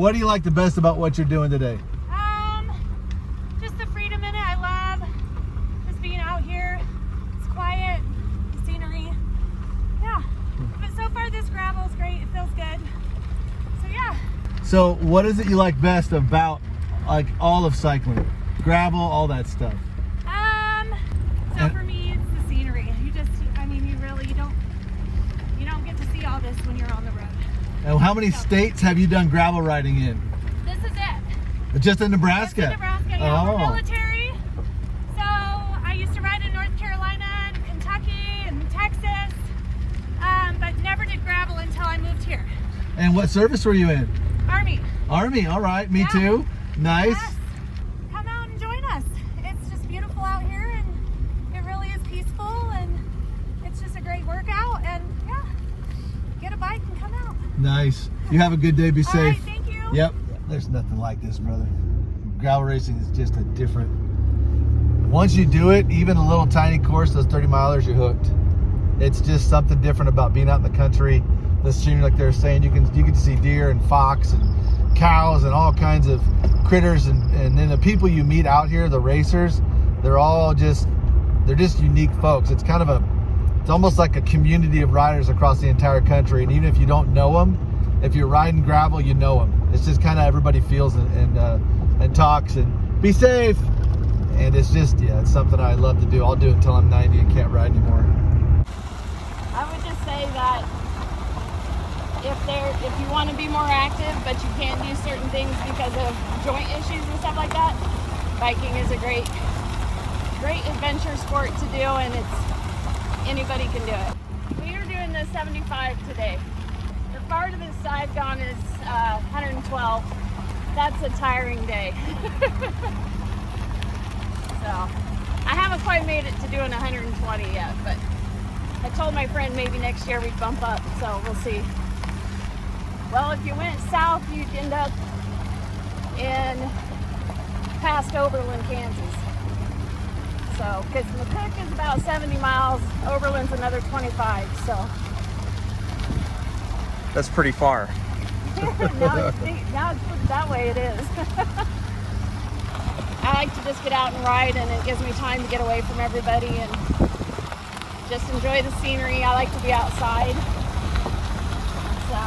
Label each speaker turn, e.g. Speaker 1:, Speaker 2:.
Speaker 1: What do you like the best about what you're doing today?
Speaker 2: Just the freedom in it. I love just being out here. It's quiet, the scenery. Yeah. But so far this gravel is great. It feels good. So yeah.
Speaker 1: So what is it you like best about like all of cycling? Gravel, all that stuff.
Speaker 2: So for me it's the scenery. You don't get to see all this when you're on the road.
Speaker 1: And how many states have you done gravel riding in?
Speaker 2: This is it.
Speaker 1: Just in Nebraska?
Speaker 2: Just in Nebraska, yeah.
Speaker 1: Oh.
Speaker 2: We're military. So I used to ride in North Carolina and Kentucky and Texas, but never did gravel until I moved here.
Speaker 1: And what service were you in?
Speaker 2: Army.
Speaker 1: Army, all right, me
Speaker 2: Yeah.
Speaker 1: too. Nice.
Speaker 2: Yes. Come out and join us. It's just beautiful out here and it really is peaceful and it's just a great workout and yeah, get a bike and come out.
Speaker 1: Nice. You have a good day. Be
Speaker 2: All
Speaker 1: safe.
Speaker 2: right, thank you.
Speaker 1: Yep. There's nothing like this, brother. Gravel racing is just a different. Once you do it, even a little tiny course, those 30 milers, you're hooked. It's just something different about being out in the country. The scenery, like they're saying, you can see deer and fox and cows and all kinds of critters, and then the people you meet out here, the racers, they're just unique folks. It's kind of it's almost like a community of riders across the entire country, and even if you don't know them, if you're riding gravel, you know them. It's just kind of everybody feels and talks and be safe, and it's just, yeah, it's something I love to do. I'll do it until I'm 90 and can't ride anymore.
Speaker 3: I would just say that if you want to be more active but you can't do certain things because of joint issues and stuff like that, biking is a great adventure sport to do, and anybody can do it. We are doing the 75 today. The far to the side gone is 112. That's a tiring day. So I haven't quite made it to doing 120 yet, but I told my friend maybe next year we'd bump up, so we'll see. Well, if you went south, you'd end up past Oberlin, Kansas. So, because McCook is about 70 miles, Oberlin's another 25, so.
Speaker 4: That's pretty far.
Speaker 3: now it's put that way, it is. I like to just get out and ride, and it gives me time to get away from everybody and just enjoy the scenery. I like to be outside. So